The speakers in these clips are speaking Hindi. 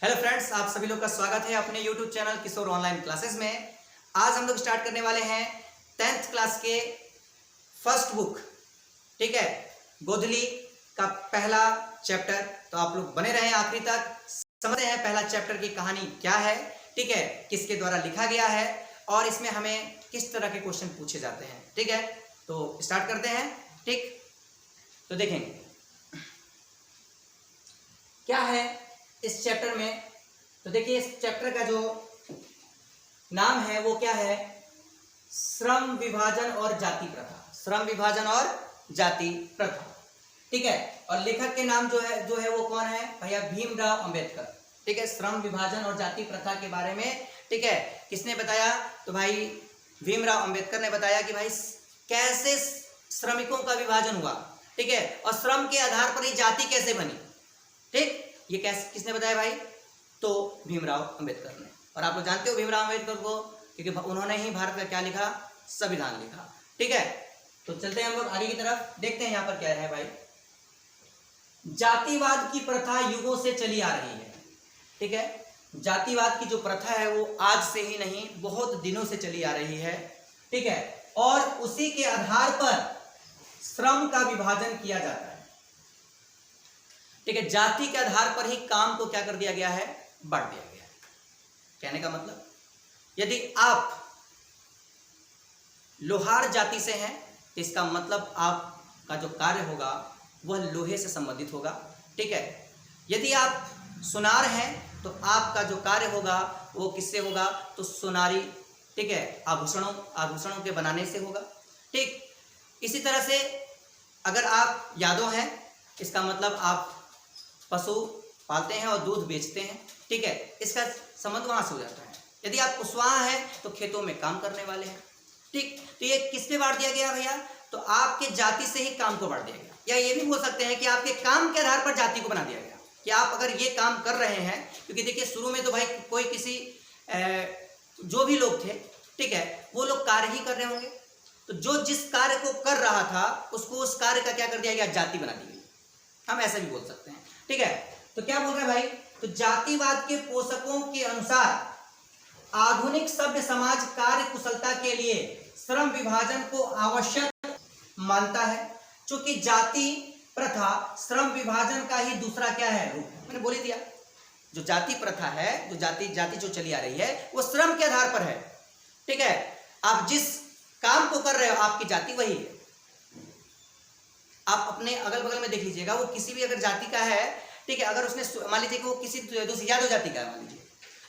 हेलो फ्रेंड्स, आप सभी लोग का स्वागत है अपने YouTube चैनल किशोर ऑनलाइन क्लासेस में। आज हम लोग स्टार्ट करने वाले हैं 10th क्लास के फर्स्ट बुक, ठीक है, गोधली का पहला चैप्टर। तो आप लोग बने रहें आखिरी तक, समझते हैं पहला चैप्टर की कहानी क्या है, ठीक है, किसके द्वारा लिखा गया है और इसमें हमें किस तरह के क्वेश्चन पूछे जाते हैं, ठीक है। तो स्टार्ट करते हैं, ठीक। तो देखेंगे क्या है इस चैप्टर में। तो देखिए, इस चैप्टर का जो नाम है वो क्या है, श्रम विभाजन और जाति प्रथा। श्रम विभाजन और जाति प्रथा, ठीक है। और लेखक के नाम जो है वो कौन है भैया, भीमराव अंबेडकर, ठीक है। श्रम विभाजन और जाति प्रथा के बारे में, ठीक है, किसने बताया, तो भाई भीमराव अंबेडकर ने बताया कि भाई कैसे श्रमिकों का विभाजन हुआ, ठीक है, और श्रम के आधार पर ही जाति कैसे बनी, ठीक। ये कैसे किसने बताया भाई, तो भीमराव अंबेडकर ने। और आप लोग जानते हो भीमराव अंबेडकर को, क्योंकि उन्होंने ही भारत का क्या लिखा, संविधान लिखा, ठीक है। तो चलते हैं हम लोग आगे की तरफ, देखते हैं यहाँ पर क्या है भाई। जातिवाद की प्रथा युगों से चली आ रही है, ठीक है। जातिवाद की जो प्रथा है वो आज से ही नहीं, बहुत दिनों से चली आ रही है, ठीक है। और उसी के आधार पर श्रम का विभाजन किया जाता है, ठीक है। जाति के आधार पर ही काम को क्या कर दिया गया है, बांट दिया गया है। कहने का मतलब, यदि आप लोहार जाति से हैं तो इसका मतलब आपका जो कार्य होगा वह लोहे से संबंधित होगा, ठीक है। यदि आप सुनार हैं तो आपका जो कार्य होगा वो किससे होगा, तो सुनारी, ठीक है, आभूषणों के बनाने से होगा, ठीक। इसी तरह से अगर आप यादव हैं, इसका मतलब आप पशु पालते हैं और दूध बेचते हैं, ठीक है, इसका संबंध वहां से हो जाता है। यदि आप कुशवाहा हैं तो खेतों में काम करने वाले हैं, ठीक। तो ये किससे बांट दिया गया भैया, तो आपके जाति से ही काम को बांट दिया गया। या ये भी बोल सकते हैं कि आपके काम के आधार पर जाति को बना दिया गया कि आप अगर ये काम कर रहे हैं, क्योंकि देखिए शुरू में तो भाई कोई किसी जो भी लोग थे, ठीक है, वो लोग कार्य ही कर रहे होंगे, तो जो जिस कार्य को कर रहा था उसको उस कार्य का क्या कर दिया गया, जाति बना दी गई। हम ऐसा भी बोल सकते हैं, ठीक है। तो क्या बोल रहे हैं भाई, तो जातिवाद के पोषकों के अनुसार आधुनिक सभ्य समाज कार्य कुशलता के लिए श्रम विभाजन को आवश्यक मानता है, क्योंकि जाति प्रथा श्रम विभाजन का ही दूसरा क्या है, रूप। मैंने बोल दिया, जो जाति प्रथा है, जो जाति जो चली आ रही है वो श्रम के आधार पर है, ठीक है। आप जिस काम को कर रहे हो आपकी जाति वही है। आप अपने अगल बगल में देख लीजिएगा, वो किसी भी अगर जाति का है, ठीक है, अगर उसने मान लीजिए कि वो किसी दूसरी यादव जाति का है, मान लीजिए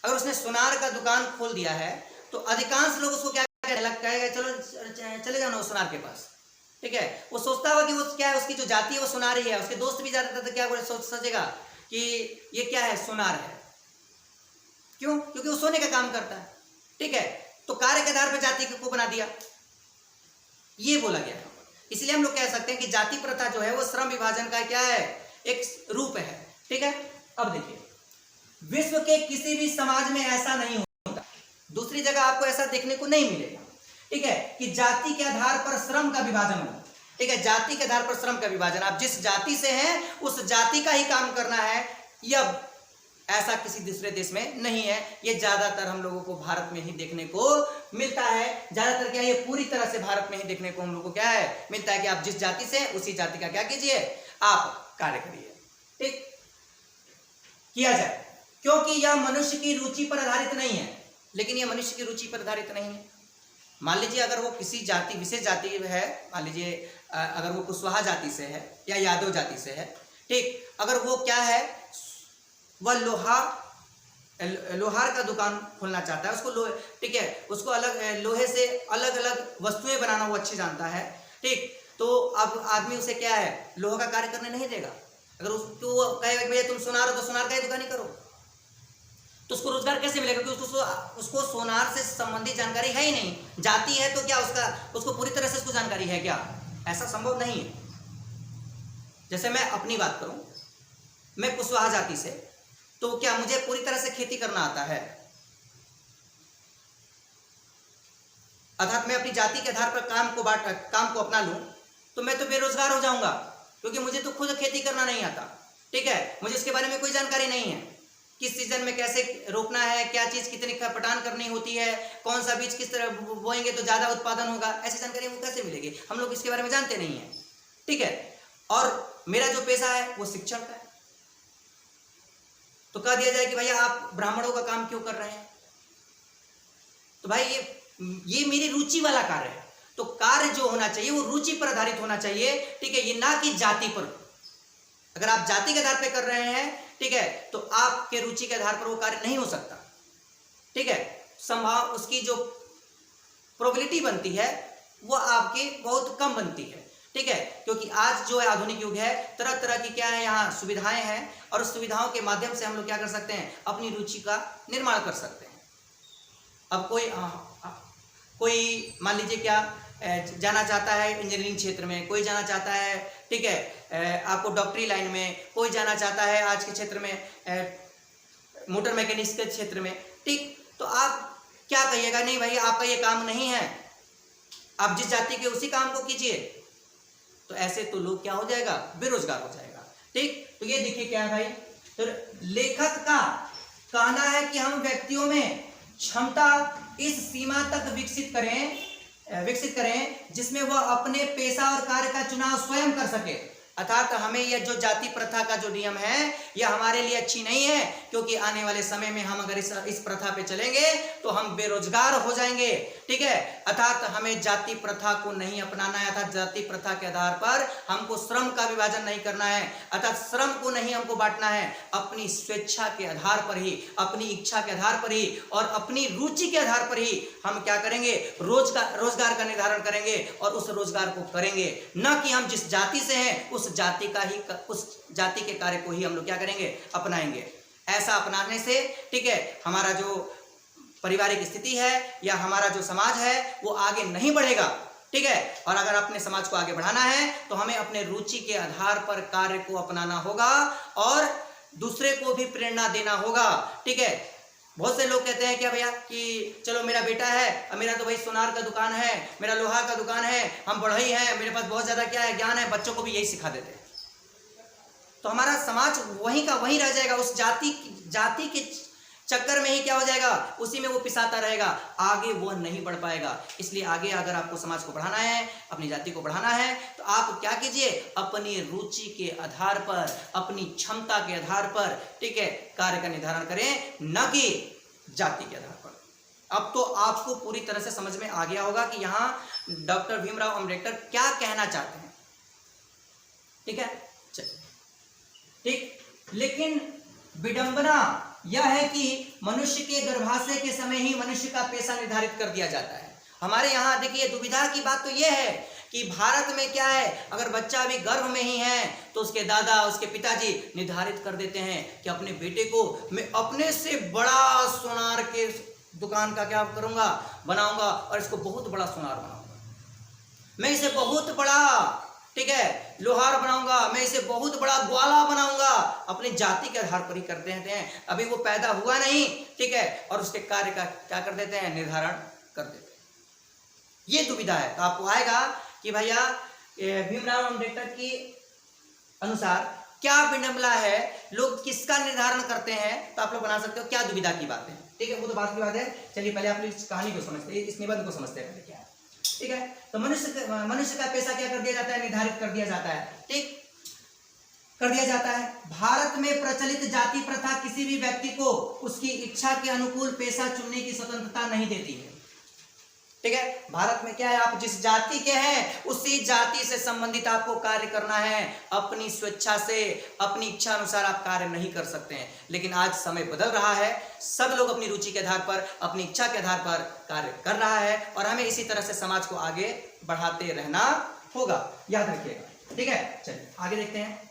अगर उसने सुनार का दुकान खोल दिया है तो अधिकांश लोग उसको क्या कहेगा, चलो चले जाओ ना सुनार के पास, ठीक है। वो सोचता होगा कि वो क्या है, उसकी जो जाति है वो सुनार ही है। उसके दोस्त भी जाते थे तो क्या सोचेगा कि ये क्या है, सुनार है। क्यों? क्योंकि वो सोने का काम करता है, ठीक है। तो कार्य के आधार पर जाति को बना दिया, ये बोला गया है। इसलिए हम लोग कह सकते हैं कि जाति प्रथा जो है वो श्रम विभाजन का क्या है, एक रूप है, ठीक है। अब देखिए, विश्व के किसी भी समाज में ऐसा नहीं होता, दूसरी जगह आपको ऐसा देखने को नहीं मिलेगा, ठीक है, कि जाति के आधार पर श्रम का विभाजन हो, ठीक है। जाति के आधार पर श्रम का विभाजन, आप जिस जाति से हैं उस जाति का ही काम करना है, यह ऐसा किसी दूसरे देश में नहीं है। ये ज्यादातर हम लोगों को भारत में ही देखने को मिलता है। ज्यादातर क्या, ये पूरी तरह से भारत में ही देखने को हम लोग को क्या है, मिलता है कि आप जिस जाति से उसी जाति का क्या कीजिए, आप कार्य करिए, ठीक, किया जाए। क्योंकि यह मनुष्य की रुचि पर आधारित नहीं है, लेकिन यह मनुष्य की रुचि पर आधारित नहीं है। मान लीजिए अगर वो किसी जाति, विशेष जाति है, मान लीजिए अगर वो कुशवाहा जाति से है या यादव जाति से है, ठीक, अगर वो क्या है, वह लोहार का दुकान खोलना चाहता है, उसको ठीक है, उसको अलग लोहे से अलग अलग वस्तुएं बनाना वो अच्छी जानता है, ठीक। तो अब आदमी उसे क्या है, लोहा का कार्य करने नहीं देगा। अगर उसको कहेगा भैया तुम सुनार हो तो सुनार का ही दुकान ही करो, तो उसको रोजगार कैसे मिलेगा, क्योंकि उसको सोनार से संबंधित जानकारी है ही नहीं। जाति है तो क्या उसको पूरी तरह से उसको जानकारी है क्या, ऐसा संभव नहीं है। जैसे मैं अपनी बात करूं, मैं कुशवाहा जाति से, तो क्या मुझे पूरी तरह से खेती करना आता है, अर्थात मैं अपनी जाति के आधार पर काम को अपना लूं तो मैं तो बेरोजगार हो जाऊंगा, क्योंकि मुझे तो खुद खेती करना नहीं आता, ठीक है, मुझे इसके बारे में कोई जानकारी नहीं है। किस सीजन में कैसे रोपना है, क्या चीज कितनी पटान करनी होती है, कौन सा बीज किस तरह बोएंगे तो ज्यादा उत्पादन होगा, ऐसी जानकारी हमको कैसे मिलेगी? हम लोग इसके बारे में जानते नहीं है। ठीक है, और मेरा जो पेशा है वो शिक्षण का है, तो कह दिया जाए कि भैया आप ब्राह्मणों का काम क्यों कर रहे हैं? तो भाई ये मेरी रुचि वाला कार्य है, तो कार्य जो होना चाहिए वो रुचि पर आधारित होना चाहिए। ठीक है, ये ना कि जाति पर। अगर आप जाति के आधार पर कर रहे हैं, ठीक है, तो आपके रुचि के आधार पर वो कार्य नहीं हो सकता। ठीक है, संभाव उसकी जो प्रोबेबिलिटी बनती है वो आपकी बहुत कम बनती है। ठीक है, क्योंकि आज जो है आधुनिक युग है, तरह तरह की क्या है यहाँ सुविधाएं हैं, और उस सुविधाओं के माध्यम से हम लोग क्या कर सकते हैं, अपनी रुचि का निर्माण कर सकते हैं। अब कोई मान लीजिए क्या जाना चाहता है इंजीनियरिंग क्षेत्र में, कोई जाना चाहता है, ठीक है, आपको डॉक्टरी लाइन में, कोई जाना चाहता है आज के क्षेत्र में मोटर मैकेनिक्स के क्षेत्र में। ठीक, तो आप क्या कहिएगा, नहीं भाई आपका ये काम नहीं है, आप जिस जाति के उसी काम को कीजिए। तो ऐसे तो लोग क्या हो जाएगा, बेरोजगार हो जाएगा। ठीक, तो ये देखिए क्या है भाई, तो लेखक का कहना है कि हम व्यक्तियों में क्षमता इस सीमा तक विकसित करें जिसमें वह अपने पेशा और कार्य का चुनाव स्वयं कर सके। अर्थात हमें यह जो जाति प्रथा का जो नियम है यह हमारे लिए अच्छी नहीं है, क्योंकि आने वाले समय में हम अगर इस प्रथा पे चलेंगे तो हम बेरोजगार हो जाएंगे। ठीक है, अर्थात हमें जाति प्रथा को नहीं अपनाना है, अर्थात जाति प्रथा के आधार पर हमको श्रम का विभाजन नहीं करना है, अर्थात श्रम को नहीं हमको बांटना है। अपनी स्वेच्छा के आधार पर ही, अपनी इच्छा के आधार पर ही और अपनी रुचि के आधार पर ही हम क्या करेंगे, रोजगार का निर्धारण करेंगे और उस रोजगार को करेंगे, न कि हम जिस जाति से हैं उस जाति के कार्य को ही हम लोग क्या करेंगे, अपनाएंगे। ऐसा अपनाने से, ठीक है, हमारा जो पारिवारिक स्थिति है या हमारा जो समाज है वो आगे नहीं बढ़ेगा। ठीक है, और अगर अपने समाज को आगे बढ़ाना है तो हमें अपने रुचि के आधार पर कार्य को अपनाना होगा और दूसरे को भी प्रेरणा देना होगा। ठीक है, बहुत से लोग कहते हैं क्या भैया कि चलो मेरा बेटा है, मेरा तो भाई सोनार का दुकान है, मेरा लोहा का दुकान है, हम बढ़ई हैं, मेरे पास बहुत ज्यादा क्या है ज्ञान है, बच्चों को भी यही सिखा देते हैं। तो हमारा समाज वहीं का वहीं रह जाएगा, उस जाति के चक्कर में ही क्या हो जाएगा, उसी में वो पिसाता रहेगा, आगे वो नहीं बढ़ पाएगा। इसलिए आगे अगर आपको समाज को बढ़ाना है, अपनी जाति को बढ़ाना है, तो आप क्या कीजिए, अपनी रुचि के आधार पर, अपनी क्षमता के आधार पर, ठीक है, कार्य का निर्धारण करें, न कि जाति के आधार पर। अब तो आपको पूरी तरह से समझ में आ गया होगा कि यहाँ डॉक्टर भीमराव अंबेडकर क्या कहना चाहते हैं। ठीक है, चलिए, ठीक, लेकिन विडंबना यह है कि मनुष्य के गर्भाशय के समय ही मनुष्य का पेशा निर्धारित कर दिया जाता है। हमारे यहाँ देखिए दुविधा की बात तो यह है कि भारत में क्या है, अगर बच्चा अभी गर्भ में ही है तो उसके दादा, उसके पिताजी निर्धारित कर देते हैं कि अपने बेटे को मैं अपने से बड़ा सोनार के दुकान का क्या करूंगा, बनाऊंगा, और इसको बहुत बड़ा सोनार बनाऊंगा, मैं इसे बहुत बड़ा, ठीक है, लोहार बनाऊंगा, मैं इसे बहुत बड़ा ग्वाला बनाऊंगा। अपनी जाति के आधार पर ही कर देते हैं, अभी वो पैदा हुआ नहीं, ठीक है, और उसके कार्य का क्या कर देते हैं, निर्धारण कर देते हैं। ये दुविधा है। तो आपको आएगा कि भैया भीमराव अम्बेडकर की अनुसार क्या विडंबना है, लोग किसका निर्धारण करते हैं, तो आप लोग बना सकते हो क्या दुविधा की बात है। ठीक है, वो तो बात की बात है। चलिए पहले आप इस कहानी को समझते हैं, इस निबंध को समझते हैं पहले क्या है। ठीक है, तो मनुष्य का पेशा क्या कर दिया जाता है, निर्धारित कर दिया जाता है। ठीक, कर दिया जाता है। भारत में प्रचलित जाति प्रथा किसी भी व्यक्ति को उसकी इच्छा के अनुकूल पेशा चुनने की स्वतंत्रता नहीं देती है। ठीक है, भारत में क्या है, आप जिस जाति के हैं उसी जाति से संबंधित आपको कार्य करना है, अपनी स्वेच्छा से, अपनी इच्छा अनुसार आप कार्य नहीं कर सकते हैं। लेकिन आज समय बदल रहा है, सब लोग अपनी रुचि के आधार पर, अपनी इच्छा के आधार पर कार्य कर रहा है, और हमें इसी तरह से समाज को आगे बढ़ाते रहना होगा, याद रखिएगा। ठीक है, चलिए आगे देखते हैं।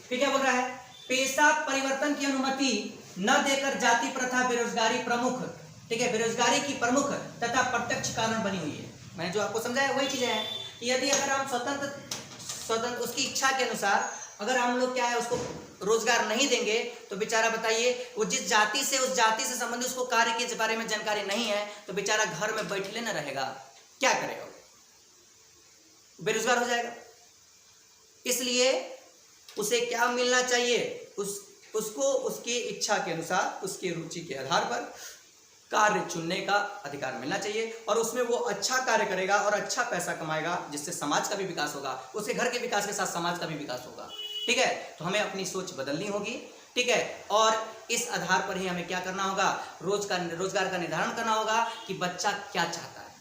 ठीक है, बोल रहा है पेशा परिवर्तन की अनुमति न देकर जाति प्रथा बेरोजगारी प्रमुख, ठीक है, बेरोजगारी की प्रमुख तथा प्रत्यक्ष कारण बनी हुई है। मैंने जो आपको समझाया वही चीजें हैं कि यदि अगर हम स्वतंत्र उसकी इच्छा के अनुसार अगर हम लोग क्या है उसको रोजगार नहीं देंगे, तो बेचारा बताइए वो जिस जाति से, उस जाति से संबंधित उसको कार्य के बारे में जानकारी नहीं है, तो बेचारा घर में बैठले न रहेगा, क्या करेगा, बेरोजगार हो जाएगा। इसलिए उसे क्या मिलना चाहिए, उसको उसकी इच्छा के अनुसार, उसकी रुचि के आधार पर कार्य चुनने का अधिकार मिलना चाहिए, और उसमें वो अच्छा कार्य करेगा और अच्छा पैसा कमाएगा, जिससे समाज का भी विकास होगा, उसके घर के विकास के साथ समाज का भी विकास होगा। ठीक है, तो हमें अपनी सोच बदलनी होगी। ठीक है, और इस आधार पर ही हमें क्या करना होगा, रोजगार का निर्धारण करना होगा कि बच्चा क्या चाहता है।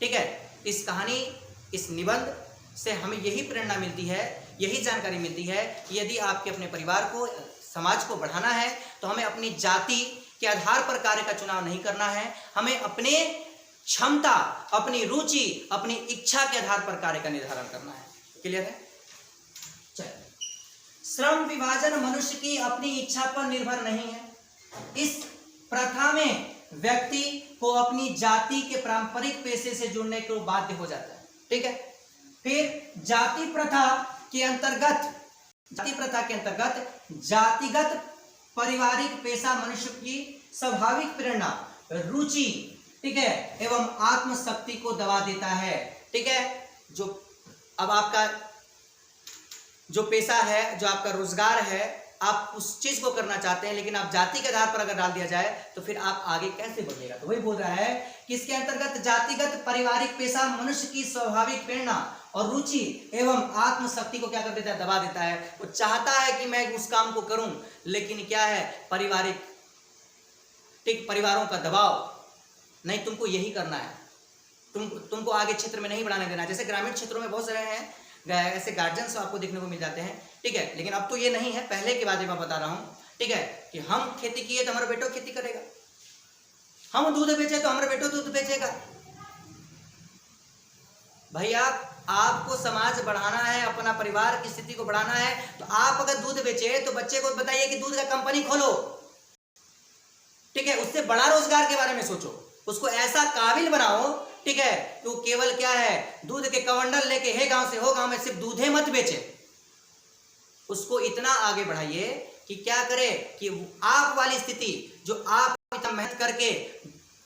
ठीक है, इस कहानी, इस निबंध से हमें यही प्रेरणा मिलती है, यही जानकारी मिलती है कि यदि आपके अपने परिवार को, समाज को बढ़ाना है तो हमें अपनी जाति के आधार पर कार्य का चुनाव नहीं करना है, हमें अपने क्षमता, अपनी रुचि, अपनी इच्छा के आधार पर कार्य का निर्धारण करना है। क्लियर है? चलिए, श्रम विभाजन मनुष्य की अपनी इच्छा पर निर्भर नहीं है। इस प्रथा में व्यक्ति को अपनी जाति के पारंपरिक पेशे से जुड़ने को बाध्य हो जाता है। ठीक है, फिर जाति प्रथा के अंतर्गत जातिगत पारिवारिक पेशा मनुष्य की स्वाभाविक प्रेरणा, रुचि, ठीक है, एवं आत्मशक्ति को दबा देता है। ठीक है, जो अब आपका जो पेशा है, जो आपका रोजगार है, आप उस चीज को करना चाहते हैं, लेकिन आप जाति के आधार पर अगर डाल दिया जाए तो फिर आप आगे कैसे बढ़िएगा। तो वही बोल रहा है कि इसके अंतर्गत जातिगत पारिवारिक पेशा मनुष्य की स्वाभाविक प्रेरणा और रुचि एवं आत्मशक्ति को क्या कर देता है, दबा देता है। वो चाहता है कि मैं उस काम को करूं, लेकिन क्या है, पारिवारिक, ठीक, परिवारों का दबाव, नहीं तुमको यही करना है, तुमको आगे क्षेत्र में नहीं बढ़ाने देना। जैसे ग्रामीण क्षेत्रों में बहुत सारे हैं ऐसे गार्जियंस आपको देखने को मिल जाते हैं। ठीक है, लेकिन अब तो ये नहीं है, पहले की बात मैं बता रहा हूं। ठीक है, कि हम खेती किए तो हमारा बेटा खेती करेगा, हम दूध बेचे तो हमारा बेटा दूध बेचेगा। भैया, आपको समाज बढ़ाना है, अपना परिवार की स्थिति को बढ़ाना है, तो आप अगर दूध बेचे तो बच्चे को बताइए कि दूध का कंपनी खोलो। ठीक है, उससे बड़ा रोजगार के बारे में सोचो, उसको ऐसा काबिल बनाओ, ठीक है, तो केवल क्या है, दूध के कवंडल लेके हे गांव से हो गांव में सिर्फ दूधे मत बेचे। उसको इतना आगे बढ़ाइए कि क्या करे कि आप वाली स्थिति, जो आप इतना मेहनत करके,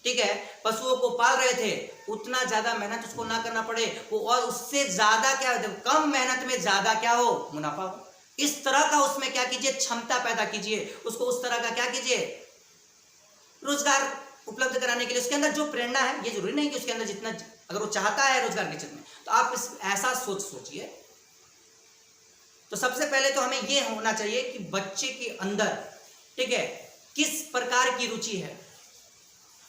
ठीक है, पशुओं को पाल रहे थे, उतना ज्यादा मेहनत उसको ना करना पड़े, वो और उससे ज्यादा क्या, कम मेहनत में ज्यादा क्या हो, मुनाफा हो। इस तरह का उसमें क्या कीजिए, क्षमता पैदा कीजिए, उसको उस तरह का क्या कीजिए, रोजगार उपलब्ध कराने के लिए। उसके अंदर जो प्रेरणा है, ये जरूरी नहीं कि उसके अंदर जितना, अगर वो चाहता है रोजगार के क्षेत्र में, तो आप ऐसा सोचिए। तो सबसे पहले तो हमें ये होना चाहिए कि बच्चे के अंदर, ठीक है, किस प्रकार की रुचि है।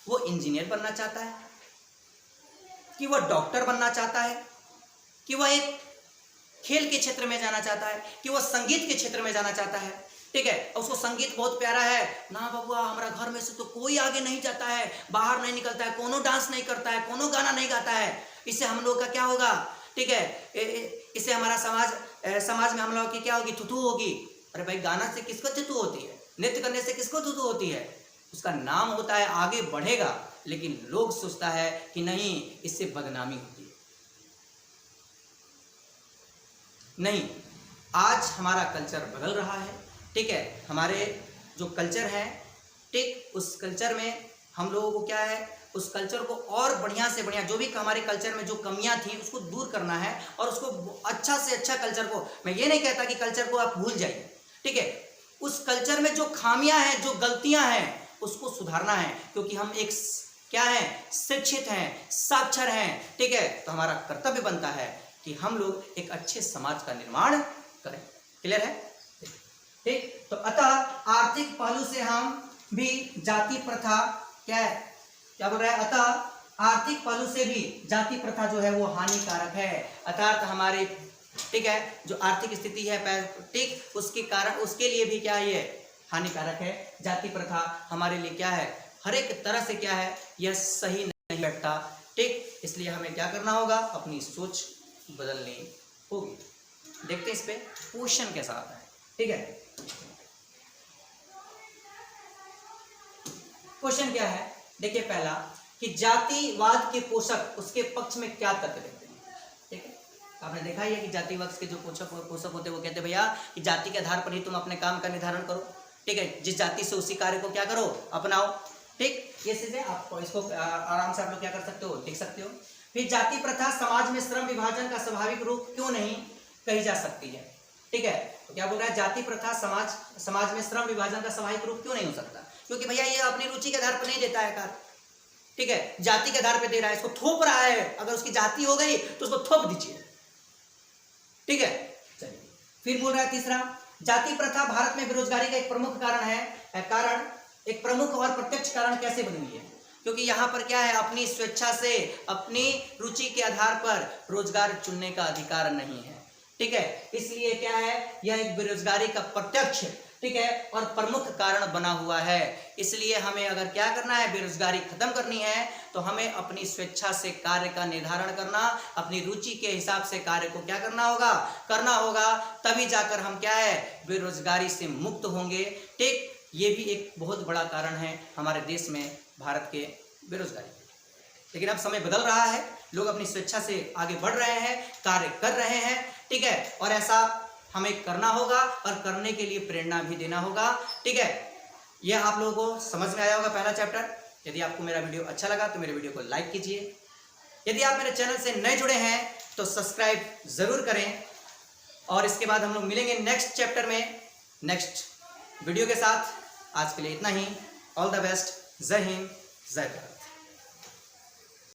वो इंजीनियर बनना चाहता है, कि वह डॉक्टर बनना चाहता है, कि वह एक खेल के क्षेत्र में जाना चाहता है, कि वह संगीत के क्षेत्र में जाना चाहता है। ठीक है, उसको संगीत बहुत प्यारा है ना, बबुआ हमारा घर में से तो कोई आगे नहीं जाता है, बाहर नहीं निकलता है, कोनो डांस नहीं करता है, कोनो गाना नहीं गाता है, इससे हम लोग का क्या होगा। ठीक है, इससे हमारा समाज में हम लोग की क्या होगी, थुथु होगी। अरे भाई, गाना से किसको थुथु होती है, नृत्य करने से किसको थुथु होती है, उसका नाम होता है, आगे बढ़ेगा। लेकिन लोग सोचता है कि नहीं, इससे बदनामी होती है। नहीं, आज हमारा कल्चर बदल रहा है। ठीक है, हमारे जो कल्चर है, ठीक, उस कल्चर में हम लोगों को क्या है, उस कल्चर को और बढ़िया से बढ़िया, जो भी हमारे कल्चर में जो कमियां थी उसको दूर करना है, और उसको अच्छा से अच्छा कल्चर को, मैं ये नहीं कहता कि कल्चर को आप भूल जाइए, ठीक है, उस कल्चर में जो खामियां हैं, जो गलतियां हैं, उसको सुधारना है। क्योंकि हम एक क्या है, शिक्षित हैं, साक्षर हैं। ठीक है, तो हमारा कर्तव्य बनता है कि हम लोग एक अच्छे समाज का निर्माण करें। क्लियर है? ठीक, तो अतः आर्थिक पहलू से हम भी जाति प्रथा क्या बोल रहा है, अतः आर्थिक पहलू से भी जाति प्रथा जो है वो हानिकारक है। अर्थात हमारे, ठीक है, जो आर्थिक स्थिति है, ठीक, उसके कारण, उसके लिए भी क्या है, ये हानिकारक है। जाति प्रथा हमारे लिए क्या है, हर एक तरह से क्या है, यह सही नहीं बैठता। ठीक, इसलिए हमें क्या करना होगा, अपनी सोच बदलनी होगी। देखते हैं इस पे क्वेश्चन कैसा आता है। ठीक है, क्वेश्चन क्या है, देखिए पहला, कि जातिवाद के पोषक उसके पक्ष में क्या तथ्य देते हैं। ठीक है, आपने देखा ही है कि जातिवाद के जो पोषक होते हैं वो कहते हैं भैया कि जाति के आधार पर ही तुम अपने काम का निर्धारण करो। ठीक है, जिस जाति से उसी कार्य को क्या करो, अपनाओ। ठीक, ये चीजें आपको, इसको आराम से आप लोग क्या कर सकते हो, देख सकते हो। फिर जाति प्रथा समाज में श्रम विभाजन का स्वाभाविक रूप क्यों नहीं कही जा सकती है। ठीक है, तो क्या बोल रहा है, जाति प्रथा समाज में श्रम विभाजन का स्वाभाविक रूप क्यों नहीं हो सकता? क्योंकि भैया ये अपनी रुचि के आधार पर नहीं देता है कार्य, ठीक है, जाति के आधार पर दे रहा है, इसको थोप रहा है। अगर उसकी जाति हो गई तो उसको थोप दीजिए, ठीक है। चलिए फिर बोल रहा है तीसरा, जाति प्रथा भारत में बेरोजगारी का एक प्रमुख कारण है। एक प्रमुख और प्रत्यक्ष कारण कैसे बनी हुई है? क्योंकि यहाँ पर क्या है, अपनी स्वेच्छा से अपनी रुचि के आधार पर रोजगार चुनने का अधिकार नहीं है, ठीक है। इसलिए क्या है, यह एक बेरोजगारी का प्रत्यक्ष, ठीक है, और प्रमुख कारण बना हुआ है। इसलिए हमें अगर क्या करना है, बेरोजगारी खत्म करनी है, तो हमें अपनी स्वेच्छा से कार्य का निर्धारण करना, अपनी रुचि के हिसाब से कार्य को क्या करना होगा, तभी जाकर हम क्या है, बेरोजगारी से मुक्त होंगे, ठीक। ये भी एक बहुत बड़ा कारण है हमारे देश में भारत के बेरोजगारी। लेकिन अब समय बदल रहा है, लोग अपनी स्वेच्छा से आगे बढ़ रहे हैं, कार्य कर रहे हैं, ठीक है, और ऐसा हमें करना होगा और करने के लिए प्रेरणा भी देना होगा, ठीक है। यह आप लोगों को समझ में आया होगा पहला चैप्टर। यदि आपको मेरा वीडियो अच्छा लगा तो मेरे वीडियो को लाइक कीजिए। यदि आप मेरे चैनल से नए जुड़े हैं तो सब्सक्राइब जरूर करें। और इसके बाद हम लोग मिलेंगे नेक्स्ट चैप्टर में नेक्स्ट वीडियो के साथ। आज के लिए इतना ही। All the best. जय हिंद, जय भारत।